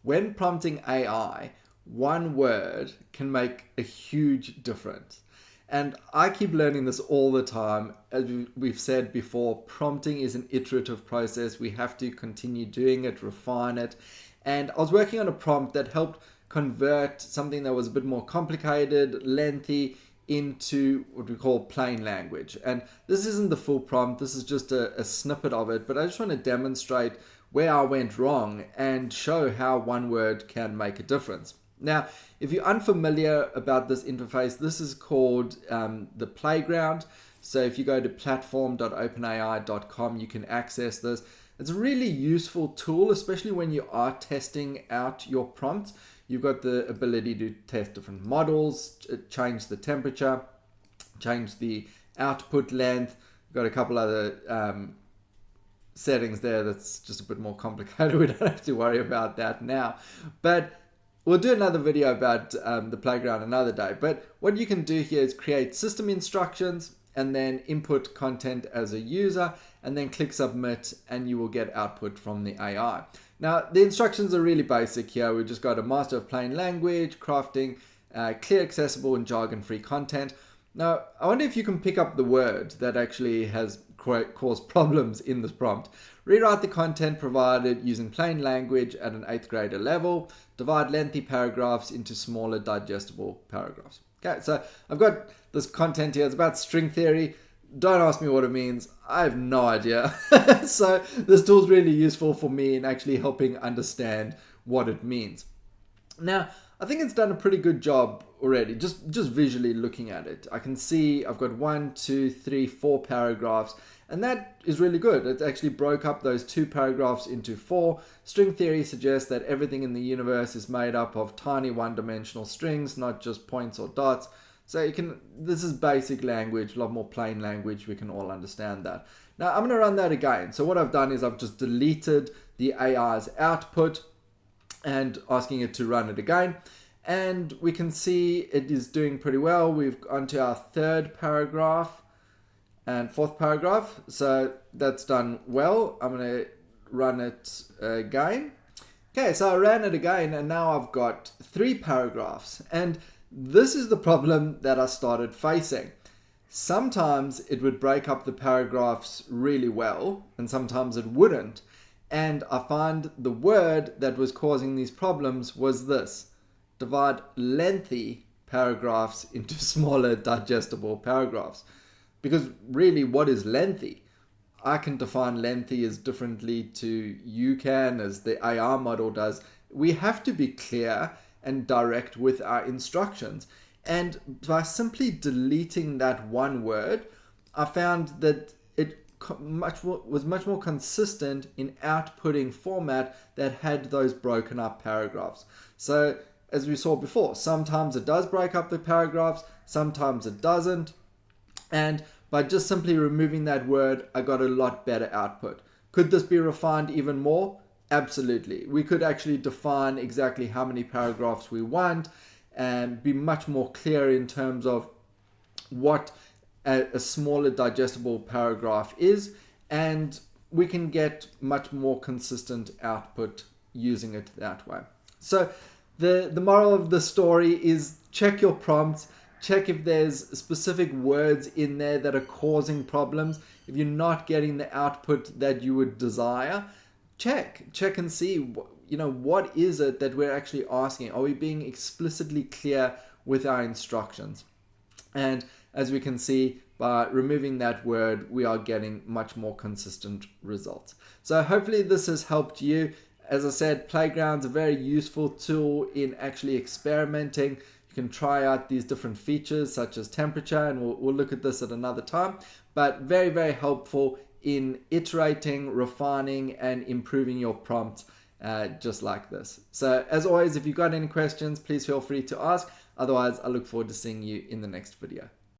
when prompting AI, one word can make a huge difference. And I keep learning this all the time. As we've said before, prompting is an iterative process. We have to continue doing it, refine it. And I was working on a prompt that helped convert something that was a bit more complicated, lengthy, into what we call plain language. And this isn't the full prompt, this is just a snippet of it, but I just want to demonstrate where I went wrong and show how one word can make a difference. Now, if you're unfamiliar about this interface, this is called the Playground. So if you go to platform.openai.com, you can access this. It's a really useful tool, especially when you are testing out your prompts. You've got the ability to test different models, change the temperature, change the output length. You've got a couple other settings there that's just a bit more complicated. We don't have to worry about that now. But we'll do another video about the Playground another day. But what you can do here is create system instructions and then input content as a user and then click submit and you will get output from the AI. Now, the instructions are really basic here. We've just got a master of plain language, crafting, clear, accessible, and jargon-free content. Now, I wonder if you can pick up the word that actually has caused problems in this prompt. Rewrite the content provided using plain language at an 8th grader level. Divide lengthy paragraphs into smaller digestible paragraphs. Okay, so I've got this content here. It's about string theory. Don't ask me what it means. I have no idea. So this tool is really useful for me in actually helping understand what it means. Now, I think it's done a pretty good job already, just visually looking at it. I can see I've got 1, 2, 3, 4 paragraphs, and that is really good. It actually broke up those 2 paragraphs into 4. String theory suggests that everything in the universe is made up of tiny one-dimensional strings, not just points or dots. So this is basic language, a lot more plain language, we can all understand that. Now I'm going to run that again. So what I've done is I've just deleted the AI's output and asking it to run it again. And we can see it is doing pretty well. We've gone to our 3rd paragraph and 4th paragraph. So that's done well. I'm going to run it again. Okay, so I ran it again and now I've got 3 paragraphs. And this is the problem that I started facing. Sometimes it would break up the paragraphs really well, and sometimes it wouldn't. And I find the word that was causing these problems was this: divide lengthy paragraphs into smaller digestible paragraphs. Because really, what is lengthy? I can define lengthy as differently to you can, as the AI model does. We have to be clear and direct with our instructions. And by simply deleting that one word, I found that it was much more consistent in outputting format that had those broken up paragraphs. So as we saw before, sometimes it does break up the paragraphs, sometimes it doesn't. And by just simply removing that word, I got a lot better output. Could this be refined even more? Absolutely. We could actually define exactly how many paragraphs we want and be much more clear in terms of what a smaller digestible paragraph is, and we can get much more consistent output using it that way. So the moral of the story is check your prompts, check if there's specific words in there that are causing problems. If you're not getting the output that you would desire, check and see, what is it that we're actually asking? Are we being explicitly clear with our instructions? And as we can see, by removing that word, we are getting much more consistent results. So hopefully this has helped you. As I said, Playground's a very useful tool in actually experimenting. You can try out these different features such as temperature, and we'll look at this at another time, but very, very helpful in iterating, refining, and improving your prompt just like this. So as always, if you've got any questions, please feel free to ask. Otherwise, I look forward to seeing you in the next video.